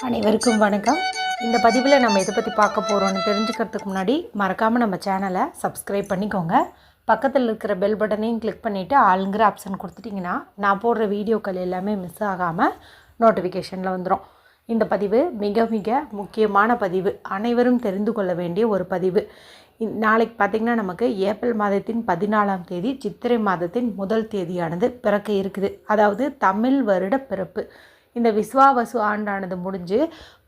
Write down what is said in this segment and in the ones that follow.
அனைவருக்கும் வணக்கம். இந்த பதிவில் நம்ம எதை பற்றி பார்க்க போகிறோன்னு தெரிஞ்சுக்கிறதுக்கு முன்னாடி மறக்காமல் நம்ம சேனலை சப்ஸ்கிரைப் பண்ணிக்கோங்க. பக்கத்தில் இருக்கிற பெல் பட்டனையும் கிளிக் பண்ணிவிட்டு ஆளுங்கிற ஆப்ஷன் கொடுத்துட்டிங்கன்னா நான் போடுற வீடியோக்கள் எல்லாமே மிஸ் ஆகாமல் நோட்டிஃபிகேஷனில் வந்துடும். இந்த பதிவு மிக மிக முக்கியமான பதிவு, அனைவரும் தெரிந்து கொள்ள வேண்டிய ஒரு பதிவு. நாளைக்கு பார்த்திங்கன்னா நமக்கு ஏப்ரல் மாதத்தின் 14ஆம் தேதி சித்திரை மாதத்தின் முதல் தேதியானது பிறக்க இருக்குது. அதாவது தமிழ் வருட பிறப்பு. இந்த விஸ்வாவசு ஆண்டானது முடிஞ்சு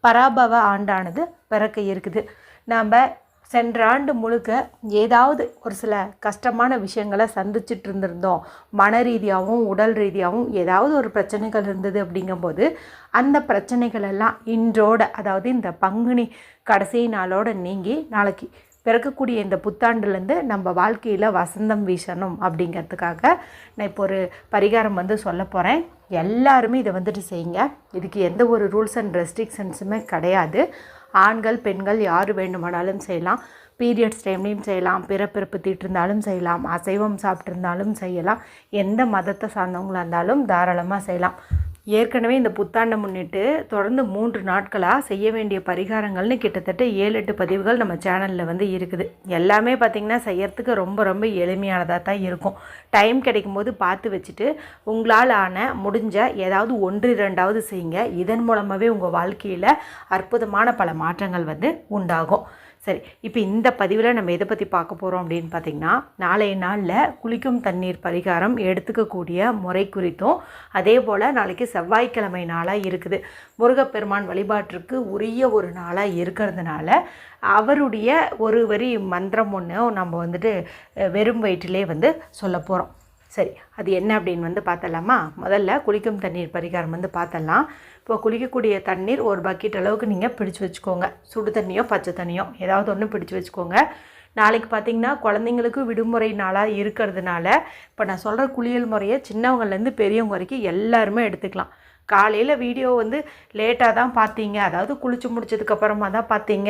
பராபவ ஆண்டானது பிறக்க இருக்குது. நாம் சென்ற ஆண்டு முழுக்க ஏதாவது ஒரு சில கஷ்டமான விஷயங்களை சந்திச்சுட்டு இருந்திருந்தோம். மன ரீதியாகவும் உடல் ரீதியாகவும் ஏதாவது ஒரு பிரச்சனைகள் இருந்தது. அப்படிங்கும்போது அந்த பிரச்சனைகள் எல்லாம் இன்றோட, அதாவது இந்த பங்குனி கடைசி நாளோட நீங்கி நாளைக்கு பிறக்கக்கூடிய இந்த புத்தாண்டுலேருந்து நம்ம வாழ்க்கையில் வசந்தம் வீசணும் அப்படிங்கிறதுக்காக நான் இப்போ ஒரு பரிகாரம் சொல்ல போகிறேன். எல்லாருமே இதை செய்யுங்க. இதுக்கு எந்த ஒரு ரூல்ஸ் அண்ட் ரெஸ்ட்ரிக்ஷன்ஸுமே கிடையாது. ஆண்கள் பெண்கள் யார் வேண்டுமானாலும் செய்யலாம். பீரியட்ஸ் டைம்லேயும் செய்யலாம், பிறப்பிறப்பு தீட்டிருந்தாலும் செய்யலாம், அசைவம் சாப்பிட்ருந்தாலும் செய்யலாம், எந்த மதத்தை சார்ந்தவங்களாக இருந்தாலும் தாராளமாக செய்யலாம். ஏற்கனவே இந்த புத்தாண்டை முன்னிட்டு தொடர்ந்து 3 நாட்களாக செய்ய வேண்டிய பரிகாரங்கள்னு கிட்டத்தட்ட 7-8 பதிவுகள் நம்ம சேனலில் இருக்குது. எல்லாமே பார்த்திங்கன்னா செய்யறதுக்கு ரொம்ப ரொம்ப எளிமையானதாக தான் இருக்கும். டைம் கிடைக்கும்போது பார்த்து வச்சுட்டு உங்களால் முடிஞ்ச ஏதாவது 1-2 செய்யுங்க. இதன் மூலமாகவே உங்கள் வாழ்க்கையில் அற்புதமான பல மாற்றங்கள் உண்டாகும். சரி, இப்போ இந்த பதிவில் நம்ம எதை பற்றி பார்க்க போகிறோம் அப்படின்னு பார்த்திங்கன்னா, நாளைய நாளில் குளிக்கும் தண்ணீர் பரிகாரம் எடுத்துக்கக்கூடிய முறை குறித்தும், அதே போல் நாளைக்கு செவ்வாய்க்கிழமை நாளாக இருக்குது. முருகப்பெருமான் வழிபாட்டிற்கு உரிய ஒரு நாளாக இருக்கிறதுனால அவருடைய ஒரு வரி மந்திரம் ஒன்று நம்ம வெறும் வயிற்றிலே சொல்ல போகிறோம். சரி, அது என்ன அப்படின்னு பார்த்தலாமா? முதல்ல குளிக்கும் தண்ணீர் பரிகாரம் பார்த்தலாம். இப்போ குளிக்கக்கூடிய தண்ணீர் ஒரு பக்கெட் அளவுக்கு நீங்கள் பிடிச்சி வச்சுக்கோங்க. சுடு தண்ணியோ பச்சை தண்ணியோ ஏதாவது ஒன்று பிடிச்சி வச்சுக்கோங்க. நாளைக்கு பார்த்திங்கன்னா குழந்தைங்களுக்கு விடுமுறை நாளாக இருக்கிறதுனால இப்போ நான் சொல்கிற குளியல் முறையை சின்னவங்கலேருந்து பெரியவங்க வரைக்கும் எல்லாருமே எடுத்துக்கலாம். காலையில் வீடியோ லேட்டாக தான் பார்த்தீங்க, அதாவது குளிச்சு முடிச்சதுக்கப்புறமா தான் பார்த்தீங்க,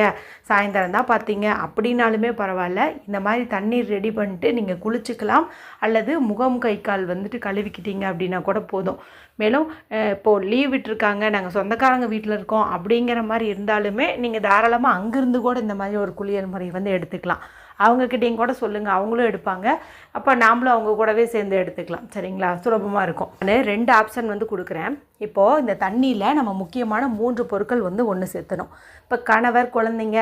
சாயந்தரம் தான் பார்த்தீங்க அப்படின்னாலுமே பரவாயில்ல. இந்த மாதிரி தண்ணீர் ரெடி பண்ணிட்டு நீங்கள் குளிச்சுக்கலாம். அல்லது முகம் கை கால் கழுவிக்கிட்டீங்க அப்படின்னா கூட போதும். மேலும் இப்போது லீவ் விட்டுருக்காங்க, நாங்கள் சொந்தக்காரங்க வீட்டில் இருக்கோம் அப்படிங்கிற மாதிரி இருந்தாலுமே நீங்கள் தாராளமாக அங்கேருந்து கூட இந்த மாதிரி ஒரு குளியல் முறை எடுத்துக்கலாம். அவங்கக்கிட்டையும் கூட சொல்லுங்கள், அவங்களும் எடுப்பாங்க. அப்போ நாமளும் அவங்க கூடவே சேர்ந்து எடுத்துக்கலாம். சரிங்களா? சுலபமாக இருக்கும். நான் 2 ஆப்ஷன் கொடுக்குறேன். இப்போது இந்த தண்ணியில் நம்ம முக்கியமான 3 பொருட்கள் ஒன்று சேர்த்தணும். இப்போ கணவர் குழந்தைங்க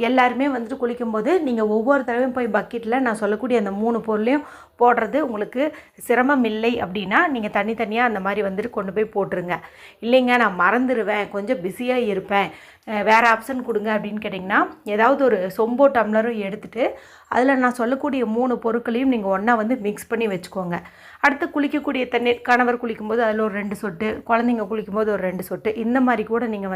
எல்லாருமே குளிக்கும்போது நீங்கள் ஒவ்வொரு தடவையும் போய் பக்கெட்டில் நான் சொல்லக்கூடிய அந்த 3 பொருளையும் போடுறது உங்களுக்கு சிரமம் இல்லை அப்படின்னா நீங்கள் தனித்தனியாக அந்த மாதிரி கொண்டு போய் போட்டுருங்க. இல்லைங்க நான் மறந்துடுவேன், கொஞ்சம் பிஸியாக இருப்பேன், வேறு ஆப்ஷன் கொடுங்க அப்படின்னு கேட்டிங்கன்னா, ஏதாவது ஒரு சொம்போ டம்ளரும் எடுத்துகிட்டு அதில் நான் சொல்லக்கூடிய 3 பொருட்களையும் நீங்கள் ஒன்றா மிக்ஸ் பண்ணி வச்சுக்கோங்க. அடுத்து குளிக்கக்கூடிய தண்ணீர், கணவர் குளிக்கும்போது அதில் ஒரு 2 சொட்டு, குழந்தைங்க குளிக்கும்போது ஒரு 2 சொட்டு, இந்த மாதிரி கூட நீங்கள்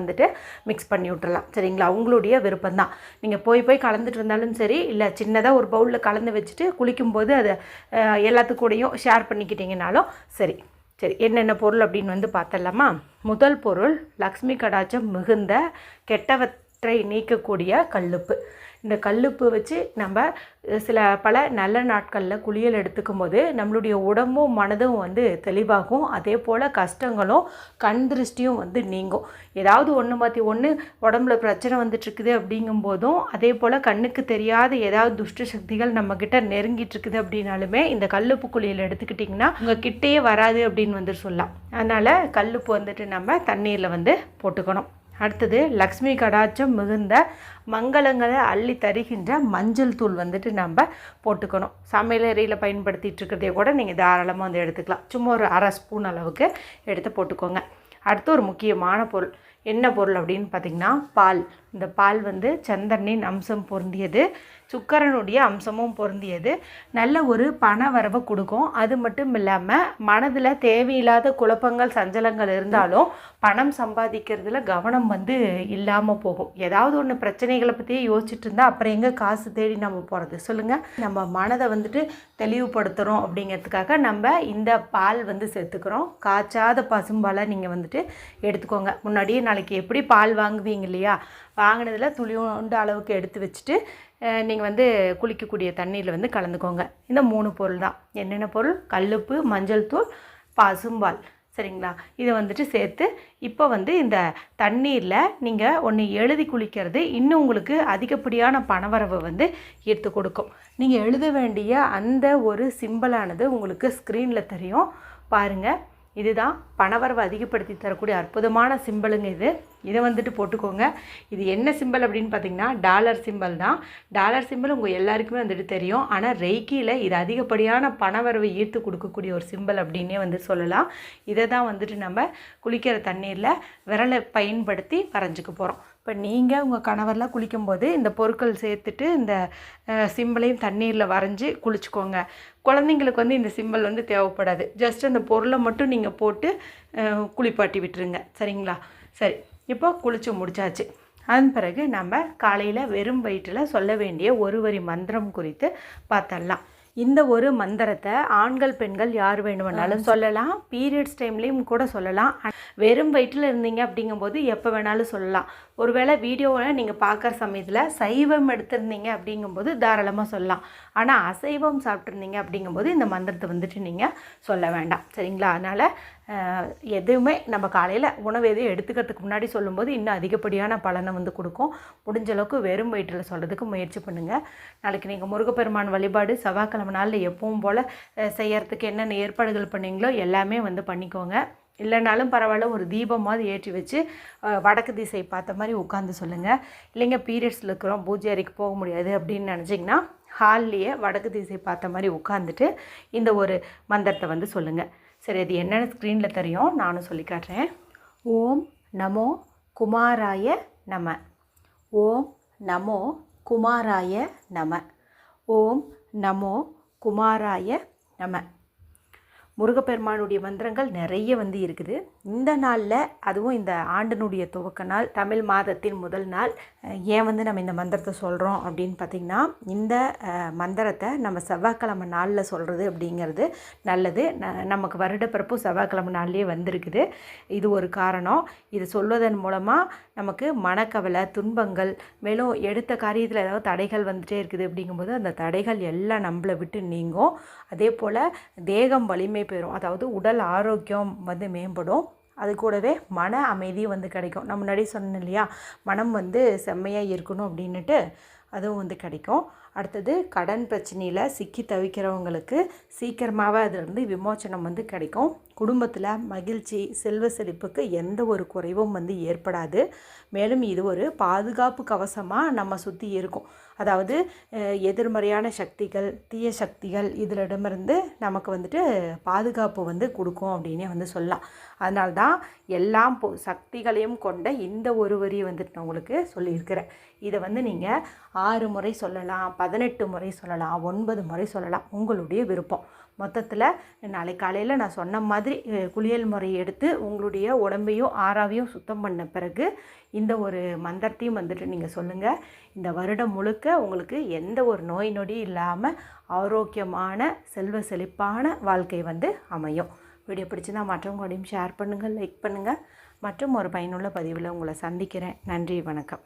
மிக்ஸ் பண்ணி விட்டுறலாம். சரிங்களா? உங்களுடைய விருப்பம்தான். நீங்கள் போய் கலந்துட்டு இருந்தாலும் சரி, இல்லை சின்னதாக ஒரு பவுலில் கலந்து வச்சுட்டு குளிக்கும்போது அதை எல்லாத்துக்கூடையும் ஷேர் பண்ணிக்கிட்டிங்கனாலும் சரி. என்னென்ன பொருள் அப்படின்னு பார்த்தலாமா? முதல் பொருள் லக்ஷ்மி கடாட்சம் மிகுந்த கெட்டவற்றை நீக்கக்கூடிய கல்லுப்பு. இந்த கல்லுப்பு வச்சு நம்ம பல நல்ல நாட்களில் குளியல் எடுத்துக்கும் போது நம்மளுடைய உடம்பும் மனதும் தெளிவாகும். அதே போல் கஷ்டங்களும் கண் திருஷ்டியும் நீங்கும். ஏதாவது ஒன்று மாற்றி ஒன்று உடம்புல பிரச்சனை வந்துட்டுருக்குது அப்படிங்கும்போதும், அதே போல் கண்ணுக்கு தெரியாத ஏதாவது துஷ்ட சக்திகள் நம்மக்கிட்ட நெருங்கிட்டு இருக்குது அப்படின்னாலுமே இந்த கல்லுப்பு குளியல் எடுத்துக்கிட்டிங்கன்னா உங்கள் கிட்டேயே வராது அப்படின்னு சொல்லலாம். அதனால் கல்லுப்பு நம்ம தண்ணீரில் போட்டுக்கணும். அடுத்தது லக்ஷ்மி கடாட்சம் மிகுந்த மங்களங்களை அள்ளி தருகின்ற மஞ்சள் தூள் நம்ம போட்டுக்கணும். சமையலறையில் பயன்படுத்திகிட்டு இருக்கிறதே கூட நீங்கள் தாராளமாக எடுத்துக்கலாம். சும்மா ஒரு 1/2 ஸ்பூன் அளவுக்கு எடுத்து போட்டுக்கோங்க. அடுத்து ஒரு முக்கியமான பொருள், என்ன பொருள் அப்படின்னு பார்த்திங்கன்னா பால். இந்த பால் சந்திரனின் அம்சம் பொருந்தியது, சுக்கிரனுடைய அம்சமும் பொருந்தியது. நல்ல ஒரு பண வரவை கொடுக்கும். அது மட்டும் இல்லாமல் மனதில் தேவையில்லாத குழப்பங்கள் சஞ்சலங்கள் இருந்தாலும் பணம் சம்பாதிக்கிறதுல கவனம் இல்லாமல் போகும். ஏதாவது ஒன்று பிரச்சனைகளை பற்றியே யோசிச்சுட்டு இருந்தால் அப்புறம் எங்கே காசு தேடி நம்ம போகிறது சொல்லுங்கள்? நம்ம மனதை தெளிவுபடுத்துகிறோம் அப்படிங்கிறதுக்காக நம்ம இந்த பால் சேர்த்துக்கிறோம். காய்ச்சாத பசும்பாலை நீங்கள் எடுத்துக்கோங்க. முன்னாடியே நாளைக்கு எப்படி பால் வாங்குவீங்க இல்லையா, வாங்கினதில் துளியோண்டு அளவுக்கு எடுத்து வச்சுட்டு நீங்கள் குளிக்கக்கூடிய தண்ணீரில் கலந்துக்கோங்க. இந்த 3 பொருள் தான். என்னென்ன பொருள்? கல்லுப்பு, மஞ்சள் தூள், பசும்பால். சரிங்களா? இதை வந்துட்டு சேர்த்து இப்போ வந்து இந்த தண்ணீரில் நீங்கள் ஒன்று எழுதி குளிக்கிறது இன்னும் உங்களுக்கு அதிகப்படியான பணவரவை வந்து ஈர்த்து கொடுக்கும். நீங்கள் எழுத வேண்டிய அந்த ஒரு சிம்பலானது உங்களுக்கு ஸ்க்ரீனில் தெரியும் பாருங்கள். இதுதான் பணவரவை அதிகப்படுத்தி தரக்கூடிய அற்புதமான சிம்பலுங்க இது. இதை வந்துட்டு போட்டுக்கோங்க. இது என்ன சிம்பல் அப்படின்னு பார்த்தீங்கன்னா டாலர் சிம்பல் தான். டாலர் சிம்பல் உங்கள் எல்லாருக்குமே வந்துட்டு தெரியும். ஆனால் ரெய்க்கியில் இது அதிகப்படியான பணவரவை ஈர்த்து கொடுக்கக்கூடிய ஒரு சிம்பல் அப்படின்னே வந்து சொல்லலாம். இதை தான் வந்துட்டு நம்ம குளிக்கிற தண்ணீரில் விரலை பயன்படுத்தி வரைஞ்சிக்க போகிறோம். இப்போ நீங்கள் உங்கள் கணவரில் குளிக்கும்போது இந்த பொருட்கள் சேர்த்துட்டு இந்த சிம்பலையும் தண்ணீரில் வரைஞ்சி குளிச்சுக்கோங்க. குழந்தைங்களுக்கு வந்து இந்த சிம்பல் வந்து தேவைப்படாது. ஜஸ்ட் அந்த பொருளை மட்டும் நீங்கள் போட்டு குளிப்பாட்டி விட்டுருங்க. சரிங்களா? சரி, இப்போ குளிச்சு முடிச்சாச்சு. அதன் பிறகு நம்ம காலையில் வெறும் வயிற்றில் சொல்ல வேண்டிய ஒரு வரி மந்திரம் குறித்து பார்த்தரலாம். இந்த ஒரு மந்திரத்தை ஆண்கள் பெண்கள் யார் வேணுமென்னாலும் சொல்லலாம். பீரியட்ஸ் டைம்லேயும் கூட சொல்லலாம். வெறும் வயிற்றில் இருந்தீங்க அப்படிங்கும்போது எப்போ வேணாலும் சொல்லலாம். ஒருவேளை வீடியோவை நீங்கள் பார்க்குற சமயத்தில் சைவம் எடுத்திருந்தீங்க அப்படிங்கும்போது தாராளமாக சொல்லலாம். ஆனால் அசைவம் சாப்பிட்ருந்தீங்க அப்படிங்கும்போது இந்த மந்திரத்தை வந்துட்டு நீங்கள் சொல்ல வேண்டாம். சரிங்களா? அதனால் எதுவுமே நம்ம காலையில் உணவு எதுவும் எடுத்துக்கிறதுக்கு முன்னாடி சொல்லும்போது இன்னும் அதிகப்படியான பலனை வந்து கொடுக்கும். முடிஞ்ச அளவுக்கு வெறும் வயிற்றில் சொல்கிறதுக்கு முயற்சி பண்ணுங்கள். நாளைக்கு நீங்கள் முருகப்பெருமான் வழிபாடு செவ்வாய்க்கிழமை நாளில் எப்பவும் போல் செய்யறதுக்கு என்னென்ன ஏற்பாடுகள் பண்ணீங்களோ எல்லாமே வந்து பண்ணிக்கோங்க. இல்லைனாலும் பரவாயில்ல, ஒரு தீபமாவது ஏற்றி வச்சு வடக்கு திசை பார்த்த மாதிரி உட்காந்து சொல்லுங்கள். இல்லைங்க பீரியட்ஸில் இருக்கிறோம் பூஜை அறைக்கு போக முடியாது அப்படின்னு நினச்சிங்கன்னா ஹால்லையே வடக்கு திசை பார்த்த மாதிரி உட்காந்துட்டு இந்த ஒரு மந்திரத்தை வந்து சொல்லுங்கள். சரி, அது என்னென்னு ஸ்க்ரீனில் தெரியும், நானும் சொல்லி காட்டுறேன். ஓம் நமோ குமாராய நம. ஓம் நமோ குமாராய நம. ஓம் நமோ குமாராய நம. முருகப்பெருமானுடைய மந்திரங்கள் நிறைய வந்து இருக்குது. இந்த நாளில் அதுவும் இந்த ஆண்டினுடைய துவக்க நாள், தமிழ் மாதத்தின் முதல் நாள், ஏன் வந்து நம்ம இந்த மந்திரத்தை சொல்கிறோம் அப்படின்னு பார்த்திங்கன்னா இந்த மந்திரத்தை நம்ம செவ்வாய்க்கிழமை நாளில் சொல்கிறது அப்படிங்கிறது நல்லது. நமக்கு வருடப்பிறப்பும் செவ்வாய்க்கிழமை நாள்லேயே வந்திருக்குது. இது ஒரு காரணம். இது சொல்வதன் மூலமாக நமக்கு மனக்கவலை துன்பங்கள் மேலும் எடுத்த காரியத்தில் ஏதாவது தடைகள் வந்துகிட்டே இருக்குது அப்படிங்கும்போது அந்த தடைகள் எல்லாம் நம்மளை விட்டு நீங்கும். அதே போல் தேகம் வலிமை பெறும். அதாவது உடல் ஆரோக்கியம் வந்து மேம்படும். அது கூடவே மன அமைதியும் வந்து கிடைக்கும். நான் முன்னாடி சொன்னேன் இல்லையா, மனம் வந்து செம்மையாக இருக்கணும் அப்படின்னுட்டு, அதுவும் வந்து கிடைக்கும். அடுத்தது கடன் பிரச்சனையில் சிக்கி தவிக்கிறவங்களுக்கு சீக்கிரமாகவே அதிலிருந்து விமோச்சனம் வந்து கிடைக்கும். குடும்பத்தில் மகிழ்ச்சி செல்வ செழிப்புக்கு எந்த ஒரு குறைவும் வந்து ஏற்படாது. மேலும் இது ஒரு பாதுகாப்பு கவசமாக நம்ம சுற்றி இருக்கும். அதாவது எதிர்மறையான சக்திகள் தீய சக்திகள் இதிலிடமிருந்து நமக்கு வந்துட்டு பாதுகாப்பு வந்து கொடுக்கும் அப்படின்னே வந்து சொல்லலாம். அதனால்தான் எல்லாம் சக்திகளையும் கொண்ட இந்த ஒரு வரியை வந்துட்டு நான் உங்களுக்கு சொல்லியிருக்கிறேன். இதை வந்து நீங்கள் 6 முறை சொல்லலாம், 18 முறை சொல்லலாம், 9 முறை சொல்லலாம், உங்களுடைய விருப்பம். மொத்தத்தில் நாளைக்கு காலையில் நான் சொன்ன மாதிரி குளியல் முறை எடுத்து உங்களுடைய உடம்பையும் ஆறாவையும் சுத்தம் பண்ண பிறகு இந்த ஒரு மந்திரத்தையும் வந்துட்டு நீங்கள் சொல்லுங்கள். இந்த வருடம் முழுக்க உங்களுக்கு எந்த ஒரு நோய் நொடி இல்லாமல் ஆரோக்கியமான செல்வ செழிப்பான வாழ்க்கை வந்து அமையும். வீடியோ பிடிச்சிருந்தா மற்றவங்களோடையும் ஷேர் பண்ணுங்கள், லைக் பண்ணுங்கள். மற்றும் ஒரு பயனுள்ள பதிவில் உங்களை சந்திக்கிறேன். நன்றி, வணக்கம்.